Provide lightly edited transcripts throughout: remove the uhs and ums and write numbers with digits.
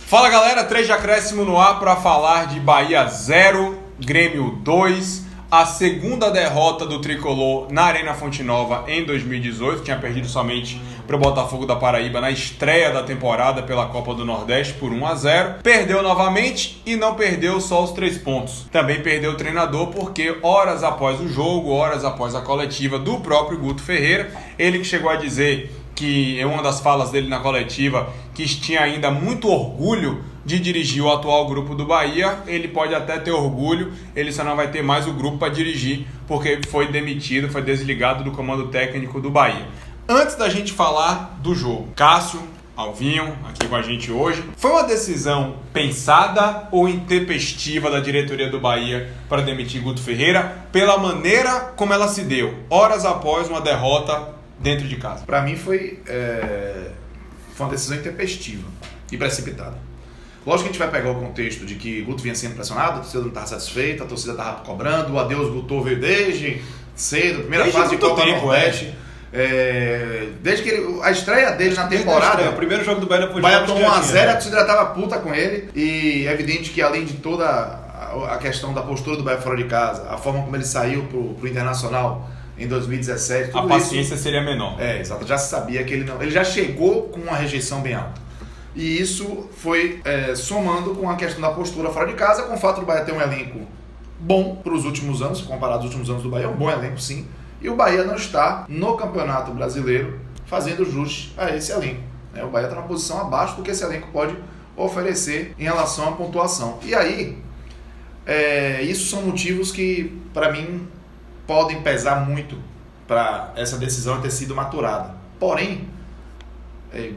Fala galera, 3 de acréscimo no ar para falar de Bahia 0, Grêmio 2, a segunda derrota do Tricolor na Arena Fonte Nova em 2018, tinha perdido somente para o Botafogo da Paraíba na estreia da temporada pela Copa do Nordeste por 1-0, perdeu novamente e não perdeu só os 3 pontos, também perdeu o treinador porque horas após o jogo, horas após a coletiva do próprio Guto Ferreira, ele que chegou a dizer que é uma das falas dele na coletiva, que tinha ainda muito orgulho de dirigir o atual grupo do Bahia. Ele pode até ter orgulho, ele só não vai ter mais o grupo para dirigir, porque foi demitido, foi desligado do comando técnico do Bahia. Antes da gente falar do jogo, Cássio, Alvinho, aqui com a gente hoje, foi uma decisão pensada ou intempestiva da diretoria do Bahia para demitir Guto Ferreira, pela maneira como ela se deu, horas após uma derrota dentro de casa? Para mim foi uma decisão intempestiva e precipitada. Lógico que a gente vai pegar o contexto de que Guto vinha sendo pressionado, a torcida não estava satisfeita, a torcida estava cobrando, o adeus Guto veio desde cedo, primeira fase de Copa do Nordeste. Desde que a estreia dele na temporada, o primeiro jogo do Bahia o Bahia tomou 1-0, a torcida estava puta com ele, e é evidente que além de toda a questão da postura do Bahia fora de casa, a forma como ele saiu pro Internacional em 2017, a paciência seria menor. Exato, já se sabia que ele já chegou com uma rejeição bem alta. E isso foi somando com a questão da postura fora de casa, com o fato do Bahia ter um elenco bom para os últimos anos, comparado aos últimos anos do Bahia, é um bom elenco sim, e o Bahia não está no Campeonato Brasileiro fazendo jus a esse elenco. O Bahia está numa posição abaixo do que esse elenco pode oferecer em relação à pontuação. E aí, isso são motivos que, para mim, podem pesar muito para essa decisão ter sido maturada. Porém,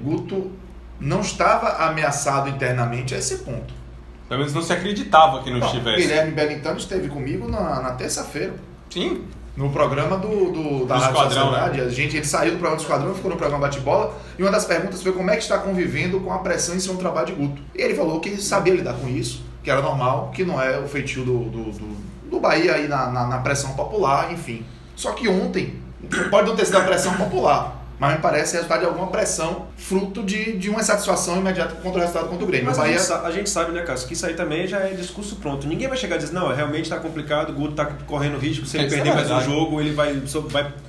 Guto não estava ameaçado internamente a esse ponto. Pelo menos não se acreditava que não estivesse. O Guilherme Bellintani esteve comigo na terça-feira. Sim. No programa da Rádio Sociedade. Né? Ele saiu do programa do Esquadrão, ficou no programa Bate-Bola, e uma das perguntas foi como é que está convivendo com a pressão em cima do trabalho de Guto. E ele falou que sabia lidar com isso, que era normal, que não é o feitio do Bahia aí na pressão popular, enfim. Só que ontem, pode não ter sido a pressão popular, mas me parece resultado de alguma pressão, fruto de uma insatisfação imediata contra o resultado contra o Grêmio. Mas o Bahia... a gente sabe, né, Cássio, que isso aí também já é discurso pronto. Ninguém vai chegar e dizer, não, realmente está complicado, o Guto está correndo risco, se ele perder mais um jogo, ele vai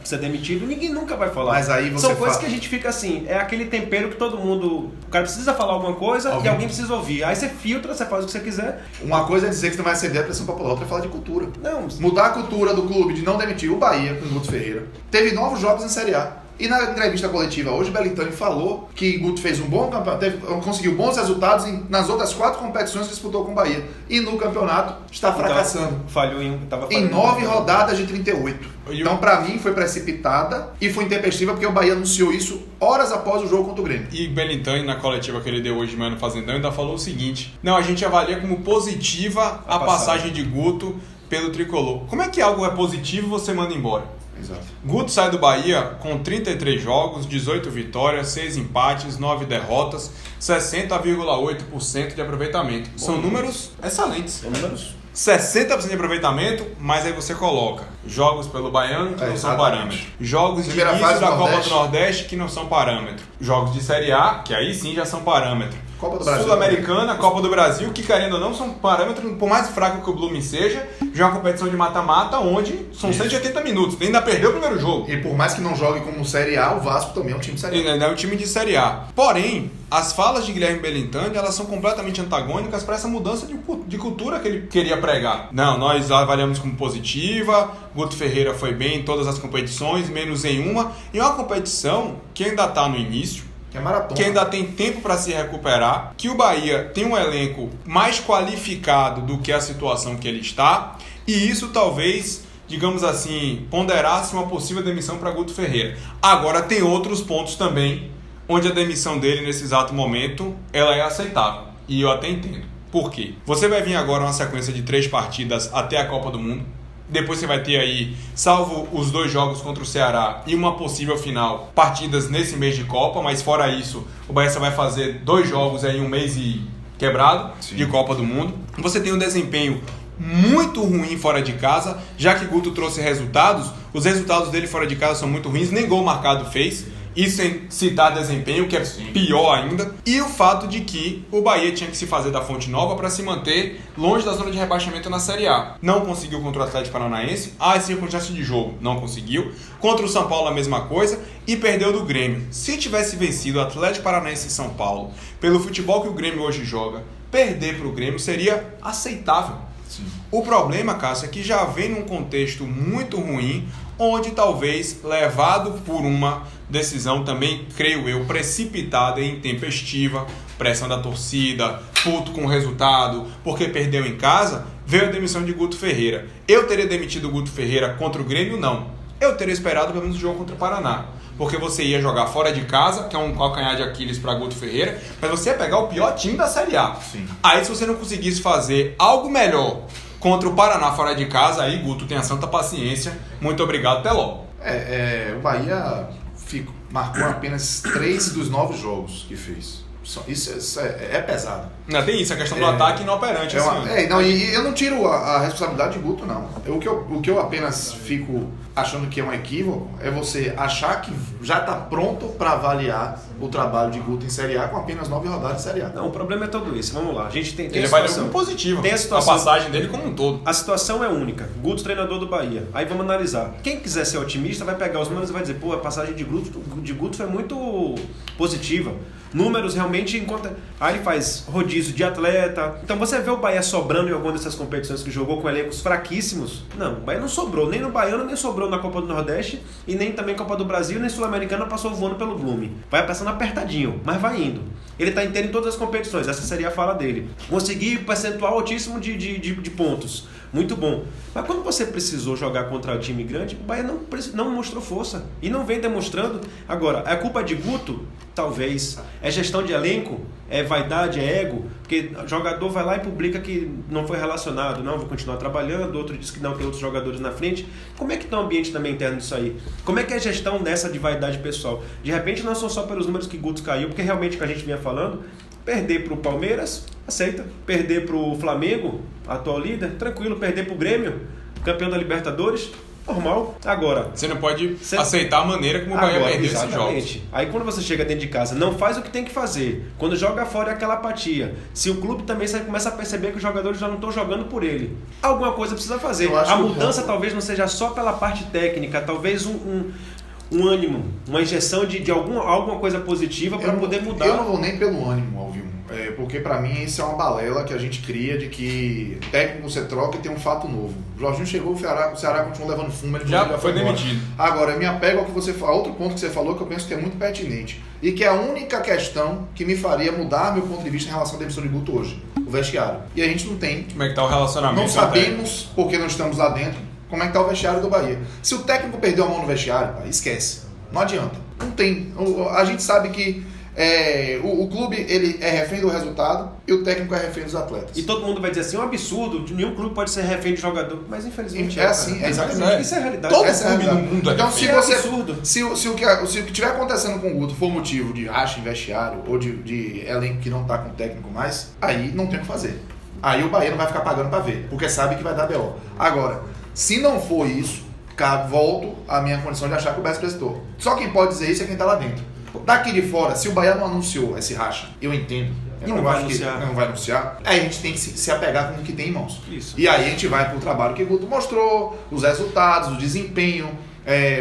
ser demitido. Ninguém nunca vai falar. Mas aí você São coisas que a gente fica assim, é aquele tempero que todo mundo... O cara precisa falar alguma coisa e alguém precisa ouvir. Aí você filtra, você faz o que você quiser. Uma coisa é dizer que você não vai acender a pressão popular, outra é falar de cultura. Não. Mudar a cultura do clube de não demitir o Bahia com o Guto Ferreira. Teve novos jogos em Série A. E na entrevista coletiva hoje, Bellintani falou que Guto fez um bom campeonato, conseguiu bons resultados nas outras 4 competições que disputou com o Bahia. E no campeonato está fracassando. Falhou em 9 rodadas de 38. Então, para mim, foi precipitada e foi intempestiva, porque o Bahia anunciou isso horas após o jogo contra o Grêmio. E Bellintani, na coletiva que ele deu hoje de manhã no Fazendão, ainda falou o seguinte: não, a gente avalia como positiva a passagem de Guto pelo Tricolor. Como é que algo é positivo e você manda embora? Exato. Guto sai do Bahia com 33 jogos, 18 vitórias, 6 empates, 9 derrotas, 60,8% de aproveitamento. São números excelentes. São números 60% de aproveitamento, mas aí você coloca jogos pelo Baiano que não são parâmetro, jogos de início da Copa do Nordeste que não são parâmetro, jogos de Série A, que aí sim já são parâmetro, Sul-Americana, Copa do Brasil, que querendo ou não são parâmetros, por mais fraco que o Blooming seja, já é uma competição de mata-mata onde são 180 minutos, ainda perdeu o primeiro jogo. E por mais que não jogue como Série A, o Vasco também é um time de Série A. Ainda é um time de Série A. Porém, as falas de Guilherme Bellintani, elas são completamente antagônicas para essa mudança de cultura que ele queria pregar. Não, nós avaliamos como positiva, Guto Ferreira foi bem em todas as competições, menos em uma, e uma competição que ainda está no início, que é maratona, que ainda tem tempo para se recuperar, que o Bahia tem um elenco mais qualificado do que a situação que ele está, e isso talvez, digamos assim, ponderasse uma possível demissão para Guto Ferreira. Agora tem outros pontos também, onde a demissão dele nesse exato momento, ela é aceitável, e eu até entendo. Por quê? Você vai vir agora uma sequência de 3 partidas até a Copa do Mundo. Depois você vai ter aí, salvo os 2 jogos contra o Ceará e uma possível final, partidas nesse mês de Copa, mas fora isso, o Bahia só vai fazer 2 jogos aí, um mês e quebrado. Sim. De Copa do Mundo. Você tem um desempenho muito ruim fora de casa, já que Guto trouxe resultados, os resultados dele fora de casa são muito ruins, nem gol marcado fez. e sem citar desempenho, que é pior ainda, e o fato de que o Bahia tinha que se fazer da Fonte Nova para se manter longe da zona de rebaixamento na Série A. Não conseguiu contra o Atlético Paranaense, as circunstâncias de jogo não conseguiu, contra o São Paulo a mesma coisa, e perdeu do Grêmio. Se tivesse vencido o Atlético Paranaense e São Paulo, pelo futebol que o Grêmio hoje joga, perder para o Grêmio seria aceitável. Sim. O problema, Cássio, é que já vem num contexto muito ruim, onde talvez levado por uma decisão também, creio eu, precipitada e intempestiva, pressão da torcida, puto com o resultado, porque perdeu em casa, veio a demissão de Guto Ferreira. Eu teria demitido o Guto Ferreira contra o Grêmio? Não. Eu teria esperado pelo menos o jogo contra o Paraná. Porque você ia jogar fora de casa, que é um calcanhar de Aquiles para Guto Ferreira, mas você ia pegar o pior time da Série A. Sim. Aí se você não conseguisse fazer algo melhor contra o Paraná fora de casa, aí Guto tem a santa paciência. Muito obrigado, Teló. O Bahia marcou apenas 3 dos 9 jogos que fez. Isso é pesado. Ainda tem isso, a questão do ataque inoperante. E eu não tiro a responsabilidade de Guto, não. O que eu apenas fico achando que é um equívoco é você achar que já está pronto para avaliar o trabalho de Guto em Série A com apenas 9 rodadas de Série A. Não, o problema é todo isso. Vamos lá. A gente tem ele a vai situação. ler como positivo. Tem a situação. A passagem dele como um todo. A situação é única. Guto, treinador do Bahia. Aí vamos analisar. Quem quiser ser otimista vai pegar os números e vai dizer, pô, a passagem de Guto foi muito positiva. Números realmente encontra. Aí ele faz rodízio de atleta. Então você vê o Bahia sobrando em alguma dessas competições que jogou com elencos fraquíssimos. Não, o Bahia não sobrou nem no Baiano, nem sobrou na Copa do Nordeste e nem também Copa do Brasil, nem Sul-Americana passou voando pelo Blume. Vai passando apertadinho, mas vai indo. Ele tá inteiro em todas as competições, essa seria a fala dele. Conseguir percentual altíssimo de pontos. Muito bom. Mas quando você precisou jogar contra o time grande, o Bahia não mostrou força. E não vem demonstrando. Agora, é culpa de Guto? Talvez. É gestão de elenco? É vaidade? É ego? Porque o jogador vai lá e publica que não foi relacionado. Não, vou continuar trabalhando. Outro diz que não, tem outros jogadores na frente. Como é que está o ambiente também interno disso aí? Como é que é a gestão dessa de vaidade pessoal? De repente não são só pelos números que Guto caiu, porque realmente o que a gente vinha falando, perder para o Palmeiras, aceita. Perder para o Flamengo, atual líder, tranquilo. Perder para o Grêmio, campeão da Libertadores, normal. Agora, você não pode aceitar a maneira como o Bahia perdeu esses jogos. Aí quando você chega dentro de casa, não faz o que tem que fazer. Quando joga fora é aquela apatia. Se o clube também começa a perceber que os jogadores já não estão jogando por ele, alguma coisa precisa fazer. A mudança talvez não seja só pela parte técnica, talvez um ânimo, uma injeção de alguma coisa positiva para poder mudar. Eu não vou nem pelo ânimo, Alvino. Porque pra mim isso é uma balela que a gente cria de que técnico você troca e tem um fato novo. O Jorginho chegou, o Ceará continuou levando fumo, ele já foi demitido. Agora, eu me apego ao que você falou, outro ponto que você falou que eu penso que é muito pertinente e que é a única questão que me faria mudar meu ponto de vista em relação à demissão de Guto hoje, o vestiário. E a gente não tem. Como é que tá o relacionamento? Não sabemos, porque não estamos lá dentro, como é que tá o vestiário do Bahia. Se o técnico perdeu a mão no vestiário, esquece. Não adianta. Não tem. A gente sabe que o clube ele é refém do resultado e o técnico é refém dos atletas. E todo mundo vai dizer assim, é um absurdo, nenhum clube pode ser refém de jogador, mas infelizmente é assim, exatamente. Isso é a realidade. Todo clube no mundo é então, se você, absurdo. Se o que tiver acontecendo com o Guto for motivo de racha em vestiário ou de elenco que não está com o técnico mais, aí não tem o que fazer. Aí o Bahia não vai ficar pagando para ver, porque sabe que vai dar BO. Agora, se não for isso, volto à minha condição de achar que o Bessa prestou. Só quem pode dizer isso é quem está lá dentro. Daqui de fora, se o Bahia não anunciou esse racha, eu entendo. Não vai anunciar. Aí a gente tem que se apegar com o que tem em mãos. Isso. E aí a gente vai pro trabalho que o Guto mostrou, os resultados, o desempenho,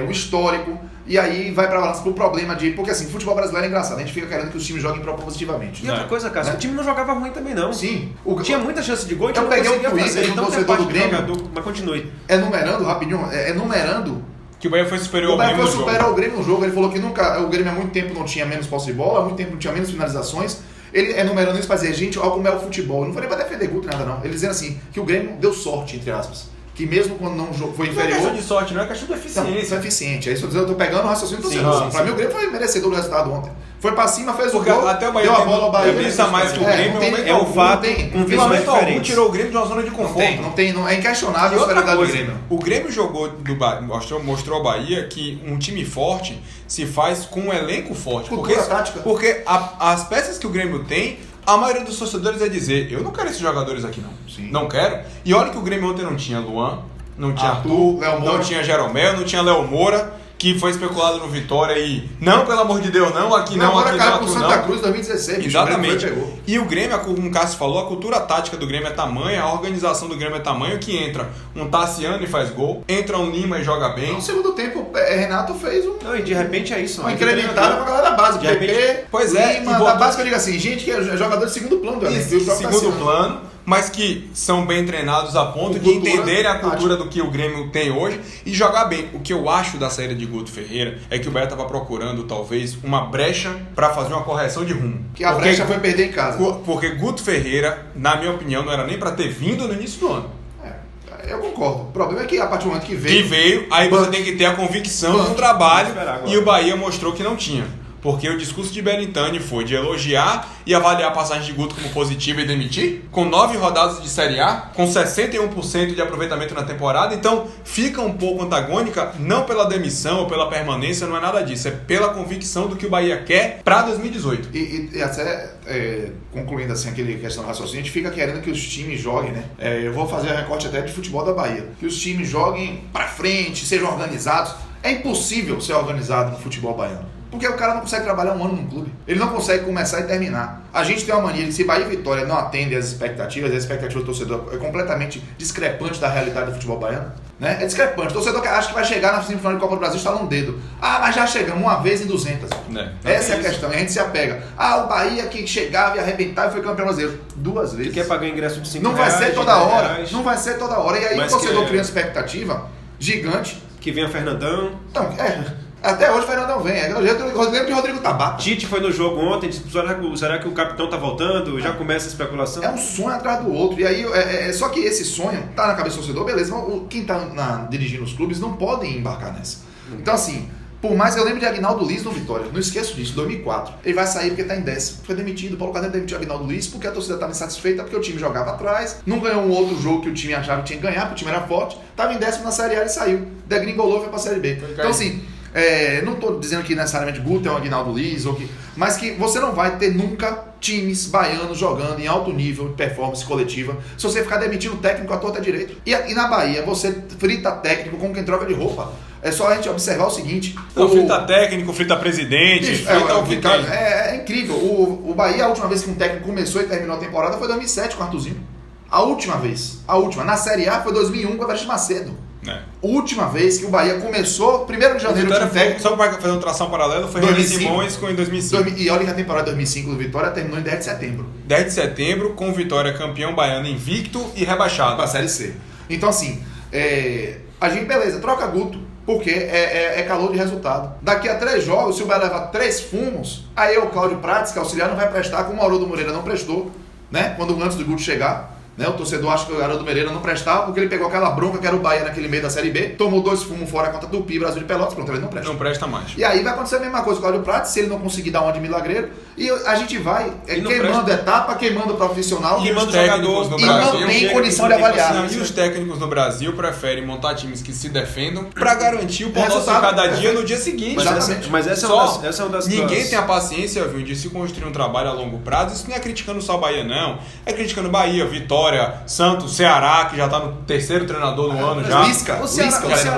o histórico. E aí vai pra balança pro problema de... Porque assim, futebol brasileiro é engraçado. A gente fica querendo que os times joguem propositivamente. E outra coisa, Cássio, o time não jogava ruim também, não. Sim. Tinha muita chance de gol, eu peguei um Twitter do torcedor do Grêmio. Mas continue. Enumerando, rapidinho, enumerando... Que o Bahia foi superior ao Grêmio no jogo. Ele falou que nunca o Grêmio há muito tempo não tinha menos posse de bola, há muito tempo não tinha menos finalizações. Ele enumerando isso para dizer, gente, olha como é o futebol. Não foi nem para defender Guto nada, não. Ele dizendo assim, que o Grêmio deu sorte, entre aspas. Que mesmo quando não foi inferior... Não é questão de sorte, não é questão de eficiência. Não, isso é eficiente. É isso que eu tô pegando o raciocínio do torcedor. Pra mim o Grêmio foi merecedor do resultado ontem. Foi pra cima, fez o gol, até o Bahia deu a bola ao Bahia. Pensa mais que o Grêmio. É um fato, um visões diferentes. Tirou o Grêmio de uma zona de conforto. Não é inquestionável a superioridade do Grêmio. O Grêmio jogou mostrou ao Bahia que um time forte se faz com um elenco forte. Porque as peças que o Grêmio tem, a maioria dos torcedores é dizer, eu não quero esses jogadores aqui não. Sim. Não quero. E olha que o Grêmio ontem não tinha Luan, não tinha Arthur, não tinha Jeromel, não tinha Léo Moura. que foi especulado no Vitória e não, pelo amor de Deus, não, aqui não, agora aqui caiu não, pro aqui Santa não. Cruz em 2016. Exatamente. Pegou. E o Grêmio, como o Cássio falou, a cultura tática do Grêmio é tamanha, a organização do Grêmio é tamanha que entra um Tassiano e faz gol, entra um Lima e joga bem. No segundo tempo, Renato fez Não, e de repente é isso. uma incrementada com a galera da base. De repente- PP, Pois é, Lima, e botou- da base que eu digo assim, gente que é jogador de segundo plano do elenco. viu? O próprio Segundo Tassiano. plano, mas que são bem treinados a ponto Com de cultura entenderem a cultura tática. do que o Grêmio tem hoje e jogar bem. O que eu acho da saída de Guto Ferreira é que o Bahia estava procurando, talvez, uma brecha para fazer uma correção de rumo. Que a brecha foi perder em casa. Porque Guto Ferreira, na minha opinião, não era nem para ter vindo no início do ano. Eu concordo. O problema é que a partir do momento que Que veio... veio, aí você tem que ter a convicção Banco. do trabalho Vamos esperar agora. e o Bahia mostrou que não tinha. Porque o discurso de Belintani foi de elogiar e avaliar a passagem de Guto como positiva e demitir, com 9 rodadas de Série A, com 61% de aproveitamento na temporada, então fica um pouco antagônica, não pela demissão ou pela permanência, não é nada disso, é pela convicção do que o Bahia quer para 2018. E até concluindo assim aquele questão do raciocínio, a gente fica querendo que os times joguem, né? Eu vou fazer recorte até de futebol da Bahia. Que os times joguem pra frente, sejam organizados. É impossível ser organizado no futebol baiano. Porque o cara não consegue trabalhar um ano num clube. Ele não consegue começar e terminar. A gente tem uma mania de se Bahia e Vitória não atendem às expectativas, a expectativa do torcedor é completamente discrepante da realidade do futebol baiano. Né? É discrepante. O torcedor que acha que vai chegar na semifinal de Copa do Brasil estalando um dedo. Mas já chegamos uma vez em 200. Essa é a questão. E a gente se apega. O Bahia que chegava e arrebentava e foi campeão brasileiro. 2 vezes. Que quer pagar ingresso de 5 Não vai reais, ser toda de 10 hora. reais. Não vai ser toda hora. E aí Mas o torcedor que- cria uma expectativa gigante. Que venha Fernandão. Então, até hoje o Fernandão vem. Eu lembro de Rodrigo Tabata. Tite foi no jogo ontem, disse, será que o capitão tá voltando? Já começa a especulação. É um sonho atrás do outro. E aí, só que esse sonho tá na cabeça do torcedor, beleza. Mas quem tá dirigindo os clubes não podem embarcar nessa. Então, assim, por mais que eu lembro de Aguinaldo Liz no Vitória, não esqueço disso, 2004. Ele vai sair porque tá em 10º. Foi demitido. Paulo Carneiro demitiu Aguinaldo Liz porque a torcida estava insatisfeita, porque o time jogava atrás, não ganhou um outro jogo que o time achava que tinha que ganhar, porque o time era forte, tava em 10º na Série A e saiu. Degringolou e foi pra Série B. Então, assim. Não estou dizendo que necessariamente Guto é um Aguinaldo Liz, mas que você não vai ter nunca times baianos jogando em alto nível de performance coletiva se você ficar demitindo técnico à torta direito. E na Bahia, você frita técnico como quem troca de roupa. É só a gente observar o seguinte... Frita técnico, frita presidente, Isso, frita o que tem. é incrível. O Bahia, a última vez que um técnico começou e terminou a temporada foi em 2007 com o Arthurzinho. A última vez. Na Série A foi 2001 com o Everest Macedo. Última vez que o Bahia começou, 1º de janeiro, Vitória o time técnico. só para fazer um tração paralelo, foi René 2005. Simões em 2005. E olha que a temporada 2005 do Vitória terminou em 10 de setembro. 10 de setembro, com Vitória campeão baiano invicto e rebaixado. Pra Série C. Então, assim, a gente, beleza, troca Guto, porque é calor de resultado. Daqui a 3 jogos, se o Bahia levar 3 fumos, aí o Cláudio Prates, que é auxiliar, não vai prestar, como o Haroldo Moreira não prestou, né? Quando antes do Guto chegar. Né? O torcedor acha que o Haroldo Moreira não prestava porque ele pegou aquela bronca que era o Bahia naquele meio da Série B, tomou 2 fumos fora contra Tupi, Brasil de Pelotas, pronto, ele não presta. Não presta mais. E aí vai acontecer a mesma coisa com o Cláudio Prates, se ele não conseguir dar uma de milagreiro, e a gente vai queimando etapa, queimando profissional, E os Queimando técnicos jogador, no e Brasil... não tem chega condição que de não tem avaliar. paciência. E os técnicos no Brasil preferem montar times que se defendam para garantir o pão nosso de Resultado, cada dia perfeito. no dia seguinte. Mas Exatamente. essa Só é uma das ninguém tem a paciência, viu, de se construir um trabalho a longo prazo. Isso não é criticando só o Bahia, não. É criticando Bahia, Vitória, Santos, Ceará, que já tá no 3º treinador do ano já. Lisca. O Ceará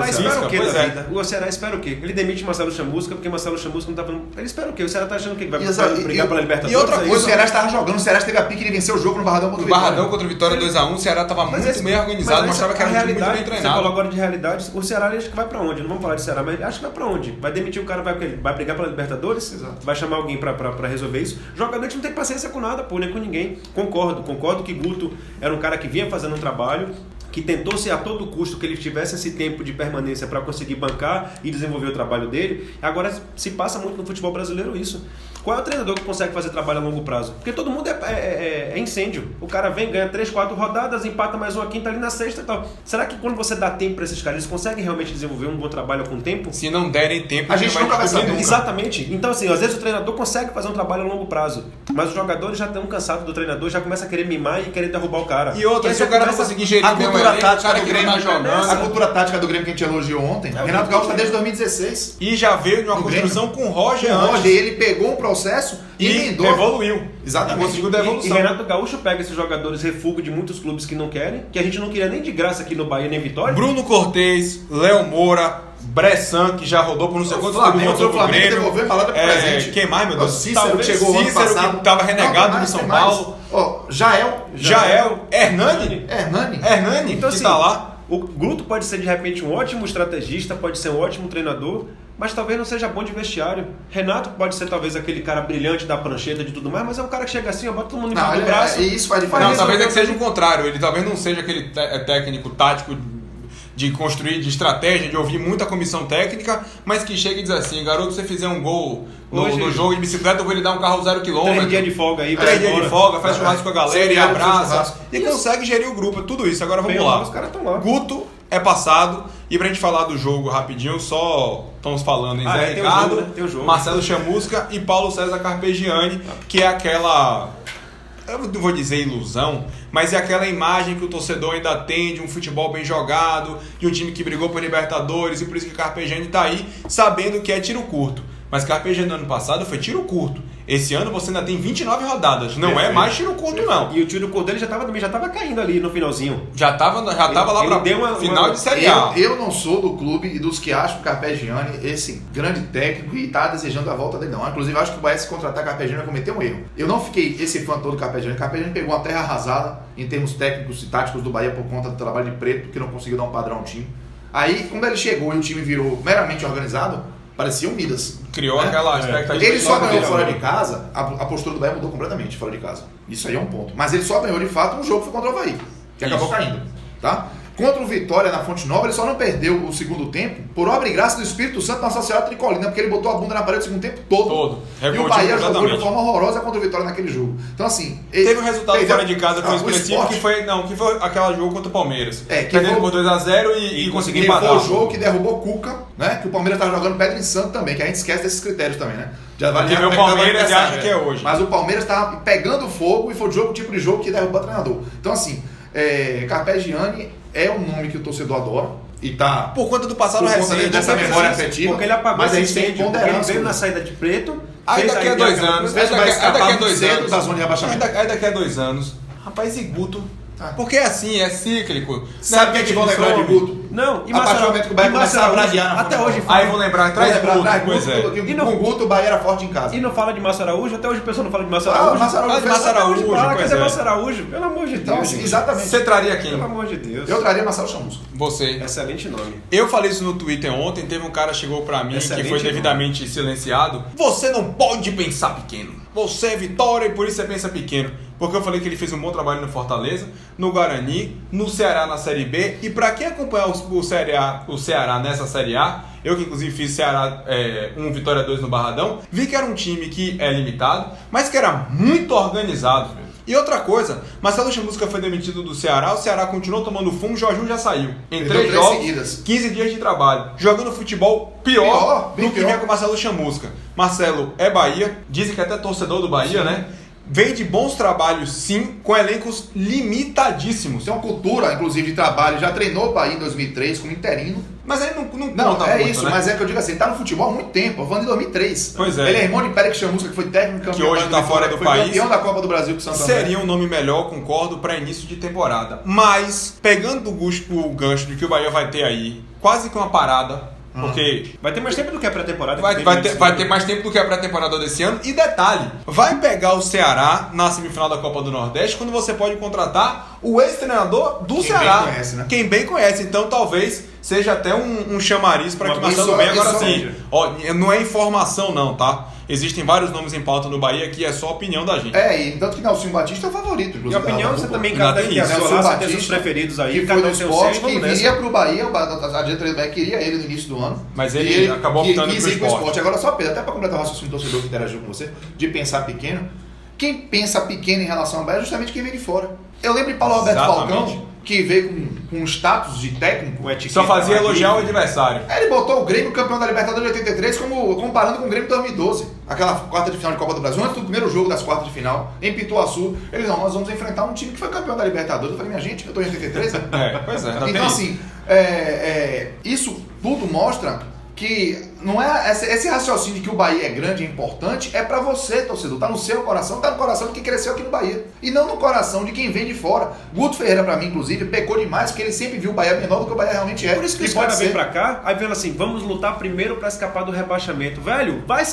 espera o quê Pois da é. vida? O Ceará espera o quê? Ele demite Marcelo Chamusca porque Marcelo Chamusca não tá falando. Ele espera o quê? O Ceará tá achando que vai brigar pela Libertadores? e outra é coisa, O isso? Ceará estava jogando, o Ceará teve a pique de vencer o jogo no Barradão contra O o Vitória. Barradão contra o Vitória 2x1, o Ceará tava Mas muito esse- bem organizado, mas mostrava que essa era um time realidade, muito bem você falou treinado. agora de realidade, o Ceará ele acha que vai pra onde? Não vamos falar de Ceará, mas ele acha que vai pra onde? Vai demitir o cara, vai brigar pela Libertadores? Exato. Vai chamar alguém pra resolver isso? Jogador que não tem paciência com nada, pô, nem com ninguém. Concordo que Guto era um cara que vinha fazendo um trabalho, que tentou ser a todo custo que ele tivesse esse tempo de permanência para conseguir bancar e desenvolver o trabalho dele. Agora se passa muito no futebol brasileiro isso. Qual é o treinador que consegue fazer trabalho a longo prazo? Porque todo mundo é incêndio. O cara vem, ganha 3, 4 rodadas, empata mais uma quinta ali na sexta e tal. Será que quando você dá tempo para esses caras, eles conseguem realmente desenvolver um bom trabalho com o tempo? Se não derem tempo, A gente nunca vai descobrir saber. Exatamente. Então, assim, às vezes o treinador consegue fazer um trabalho a longo prazo, mas os jogadores já estão cansados do treinador, já começa a querer mimar e querer derrubar o cara. E outra, aí se o você cara não começa- conseguir gerir A bem o cultura elenco, tática o cara do que não tá Grêmio, jogando. a cultura tática do Grêmio que a gente elogiou ontem, É, Renato o Gaúcho tá Grêmio. desde 2016. E já veio de uma Do construção com o Roger O antes. Roger, ele pegou um processo e emendou. evoluiu. Exatamente. Conseguiu dar E evolução. Renato Gaúcho pega esses jogadores refúgio de muitos clubes que não querem, que a gente não queria nem de graça aqui no Bahia, nem Vitória. Bruno Cortez, Léo Moura, Bressan, que já rodou por não sei quantos Flamengo, voltou o pro Flamengo Grêmio. devolveu embalada pro presente. Quem mais, meu Deus? Cícero, Talvez que chegou ano Cícero, passado. que tava renegado Não, no São tem mais. Paulo. Ó, Jael. Hernani, Então, que assim, tá lá. o Guto pode ser de repente um ótimo estrategista, pode ser um ótimo treinador, mas talvez não seja bom de vestiário. Renato pode ser talvez aquele cara brilhante da prancheta de tudo mais, mas é um cara que chega assim, ó, bota todo mundo embaixo do braço. Isso faz Não, diferença. talvez é que seja o contrário. Ele talvez não seja aquele técnico tático de construir, de estratégia, de ouvir muita comissão técnica, mas que chega e diz assim, garoto, se você fizer um gol no jogo de bicicleta, eu vou lhe dar um carro 0 km. 3 dias de folga aí. 3 dias de folga, faz churrasco com a galera e Sim, abraça. churrasco. E consegue gerir o grupo, tudo isso. Agora vamos Bem, lá. os caras estão lá. Guto é passado. E pra gente falar do jogo rapidinho, só estamos falando em Zé tem o Ricardo, jogo, né? Tem o jogo. Marcelo Chamusca e Paulo César Carpegiani, que é aquela... Eu não vou dizer ilusão, mas é aquela imagem que o torcedor ainda tem de um futebol bem jogado, de um time que brigou por Libertadores, e por isso que Carpegiani tá aí, sabendo que é tiro curto. Mas Carpegiani no ano passado foi tiro curto. Esse ano você ainda tem 29 rodadas, não é mais tiro curto não. E o tiro curto dele já tava caindo ali no finalzinho. Já tava lá Ele pra deu uma- final uma- de Série A. Eu não sou do clube e dos que acham o Carpegiani esse grande técnico e tá desejando a volta dele, não. Inclusive, acho que o Bahia, se contratar Carpegiani, vai cometer um erro. Eu não fiquei esse fã todo do Carpegiani. Carpegiani pegou uma terra arrasada em termos técnicos e táticos do Bahia por conta do trabalho de Preto, que não conseguiu dar um padrão ao time. Aí, quando ele chegou e o time virou meramente organizado, parecia um Midas. Criou aquela expectativa. Ele só de ganhou nova fora vida. de casa, a postura do Bahia mudou completamente fora de casa. Isso aí é um ponto. Mas ele só ganhou de fato um jogo que foi contra o Avaí, que acabou caindo. Tá? Contra o Vitória na Fonte Nova, ele só não perdeu o segundo tempo por obra e graça do Espírito Santo na Sociedade Tricolina, porque ele botou a bunda na parede o segundo tempo todo. E o Revoltou Bahia jogou de completamente. forma horrorosa contra o Vitória naquele jogo. Então, assim. Teve um resultado perdeu- fora de casa que foi o expressivo, Sport, que foi aquele jogo contra o Palmeiras. É, que Perdendo foi- por 2-0 e conseguiu que foi empatar. o jogo que derrubou Cuca, né? Que o Palmeiras estava jogando pedra em Santo também, que a gente esquece desses critérios também, né? Já Porque vê o como é que tava Palmeiras e adversário, acha que é hoje. Mas o Palmeiras estava pegando fogo e foi o tipo de jogo que derrubou o treinador. Então, assim, Carpegiani é um nome que o torcedor adora e tá. Por conta do passado Por conta recente. dessa porque memória precisa- afetiva. Porque ele apagou Mas a esse gente tem que incêndio, porque ponderar ele as veio coisas. na saída de Preto. Aí fez daqui a ali 2 aquela anos. coisa. Aí Mas vai daqui a escapar muito 2 cedo anos. da zona de rebaixamento. Aí daqui a 2 anos. Rapaz, e Guto? Porque é assim, é cíclico. Sabe o que é que vão lembrar de Guto? Não, e A partir do momento que o Bahia e começar a Marcelo bradear na até Fonte hoje Nova. fala. Aí vão lembrar, traz Vai lembrar, Guto. traz Pois é. Guto, que com Guto o Bahia era forte em casa. E não fala de Márcio Araújo, até hoje o pessoal não fala de Márcio Ah, Araújo. Márcio Araújo Fala de Márcio Araújo, Fala, pois cadê é. Márcio Araújo? Pelo amor de Então, Deus. assim, gente. exatamente. Você traria quem? Pelo amor de Deus. Eu traria Marcelo Chamusca. Você. Excelente nome. Eu falei isso no Twitter ontem, teve um cara que chegou pra mim Excelente que foi devidamente silenciado. Você não pode pensar pequeno. Você é Vitória e por isso você pensa pequeno. Porque eu falei que ele fez um bom trabalho no Fortaleza, no Guarani, no Ceará na Série B. E pra quem acompanhar o Ceará nessa Série A, eu que inclusive fiz Ceará 1, Vitória 2 no Barradão, vi que era um time que é limitado, mas que era muito organizado. E outra coisa, Marcelo Chamusca foi demitido do Ceará, o Ceará continuou tomando fumo, o Jorginho já saiu. Em Perdeu 3 três jogos, seguidas. 15 dias de trabalho, jogando futebol pior Bem do que pior. vinha com o Marcelo Chamusca. Marcelo é Bahia, dizem que até torcedor do Bahia, né? Vem de bons trabalhos, sim, com elencos limitadíssimos. Tem uma cultura, inclusive, de trabalho. Já treinou o Bahia em 2003 como interino. Mas aí não Não, conta é muito, isso, né? mas é que eu digo assim, tá no futebol há muito tempo, falando de 2003. Pois é. Ele é irmão de Pérez Chamusca, que foi técnico campeão. Que hoje tá fora do foi país. campeão da Copa do Brasil com o Santo André. Seria um nome melhor, concordo, para início de temporada. Mas, pegando o gancho de que o Bahia vai ter aí, quase que uma parada, porque Vai ter mais tempo do que a pré-temporada. vai ter mais tempo do que a pré-temporada desse ano. E detalhe, vai pegar o Ceará na semifinal da Copa do Nordeste, quando você pode contratar o ex-treinador do Quem Ceará. bem conhece, né? Quem bem conhece. Então talvez seja até um chamariz para que Uma Marcelo isso- venha. Agora isso- sim, ó, não é informação não, tá? Existem vários nomes em pauta no Bahia que é só opinião da gente. E tanto que Nelsinho Batista é o favorito, E inclusive. a opinião, da você dupla. também, Ainda cada tem tem isso. a Nelson sua, você tem Batista, seus preferidos aí. que cada foi um do tem o esporte, seu, que vamos nessa. viria pro Bahia, a diretoria do Bahia queria ele no início do ano. Mas E ele acabou optando quis pro ir pro esporte. Agora só, Pedro, até para completar o raciocínio do torcedor que interagiu com você, de pensar pequeno, quem pensa pequeno em relação ao Bahia é justamente quem vem de fora. Eu lembro de Paulo Alberto Exatamente. Falcão, que veio com um status de técnico. Com etiqueta, Só fazia uma elogiar o dívida. adversário. Aí ele botou o Grêmio campeão da Libertadores de 83 comparando com o Grêmio de 2012. Aquela quarta de final de Copa do Brasil, antes do primeiro jogo das quartas de final, em Pituaçu. Eles não, nós vamos enfrentar um time que foi campeão da Libertadores. Eu falei, minha gente, eu tô em 83, né? Pois é, ainda Então tem assim, isso tudo mostra que não é esse raciocínio de que o Bahia é grande e importante é pra você, torcedor. Tá no seu coração, tá no coração de quem cresceu aqui no Bahia. E não no coração de quem vem de fora. Guto Ferreira, pra mim, inclusive, pecou demais, porque ele sempre viu o Bahia menor do que o Bahia realmente é. Por isso que os caras vêm pra cá, aí vendo assim, vamos lutar primeiro pra escapar do rebaixamento. Velho, vai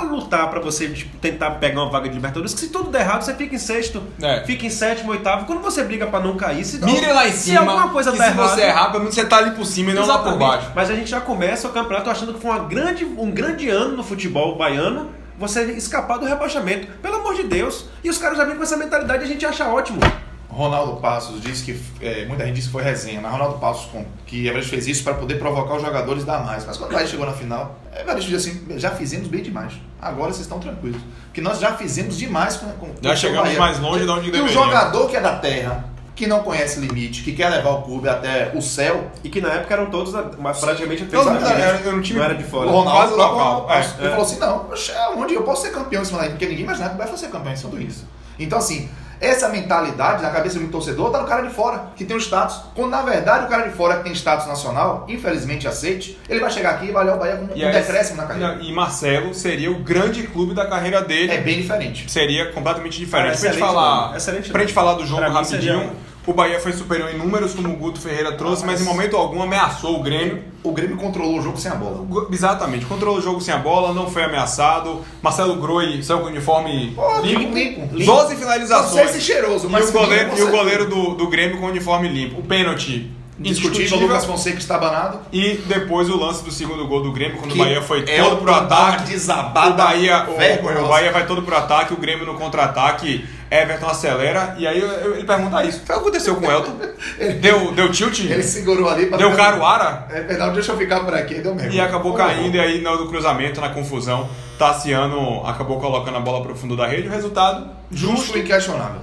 lutar pra você tipo, tentar pegar uma vaga de Libertadores, que se tudo der errado, você fica em sexto, fica em sétimo, oitavo. Quando você briga pra não cair, mire lá em se cima, alguma coisa que tá se errada, você errar, pelo menos você tá ali por cima e não lá por baixo. Mas a gente já começa o campeonato achando que foi um grande ano no futebol baiano, você escapar do rebaixamento. Pelo amor de Deus. E os caras já vêm com essa mentalidade e a gente acha ótimo. Ronaldo Passos disse que, muita gente disse que foi resenha, mas Ronaldo Passos, que Evaristo fez isso para poder provocar os jogadores a dar mais. Mas quando o Bahia chegou na final, Evaristo disse assim, já fizemos bem demais. Agora vocês estão tranquilos. Porque nós já fizemos demais com já chegamos mais longe de onde deveríamos. E o jogador que é da terra, que não conhece limite, que quer levar o clube até o céu. E que na época eram todos praticamente eu não era de fora. O Ronaldo local. Ele falou assim, não, onde eu posso ser campeão em cima daí? Porque ninguém imaginava que vai ser campeão em São Luís. Então assim, essa mentalidade na cabeça de um torcedor tá no cara de fora, que tem um status. Quando na verdade o cara de fora que tem status nacional, infelizmente aceite, ele vai chegar aqui e vai olhar o Bahia com um decréscimo na carreira. E Marcelo seria o grande clube da carreira dele. É bem diferente. Seria completamente diferente. Pra gente falar do jogo pra rapidinho, o Bahia foi superior em números, como o Guto Ferreira trouxe, mas em momento algum ameaçou o Grêmio. O Grêmio controlou o jogo sem a bola. Exatamente, controlou o jogo sem a bola, não foi ameaçado. Marcelo Groi saiu com o uniforme limpo. 12 finalizações. Não sei se cheiroso, mas e o goleiro do Grêmio com o uniforme limpo. O pênalti indiscutível, o Lucas Fonseca estabanado. E depois o lance do segundo gol do Grêmio, quando o Bahia foi todo pro ataque. Desabado. O Bahia vai todo pro ataque, o Grêmio no contra-ataque. Everton acelera, e aí ele pergunta isso. O que aconteceu com o Elton? Deu tilt? Ele segurou ali pra... Deu caruara? É verdade, deixa eu ficar por aqui, deu mesmo. E acabou caindo, e aí no cruzamento, na confusão, Tassiano acabou colocando a bola pro fundo da rede. O resultado justo e inquestionável.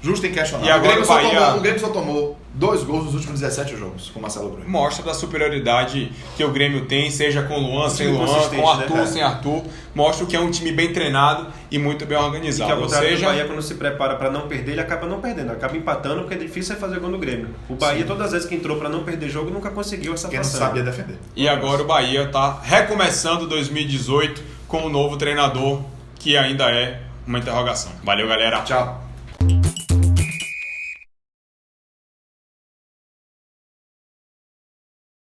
Justo e inquestionável. E agora o Grêmio só tomou 2 gols nos últimos 17 jogos com o Marcelo Groi. Mostra da superioridade que o Grêmio tem, seja com Luan, sem Luan, com Arthur, sem Arthur. Mostra que é um time bem treinado e muito bem organizado. E que ao contrário do Bahia, quando se prepara para não perder, ele acaba não perdendo, acaba empatando, porque é difícil fazer gol no Grêmio. O Bahia, todas as vezes que entrou para não perder jogo, nunca conseguiu essa façanha. Porque não sabia defender. E agora o Bahia está recomeçando 2018 com um novo treinador, que ainda é uma interrogação. Valeu, galera. Tchau.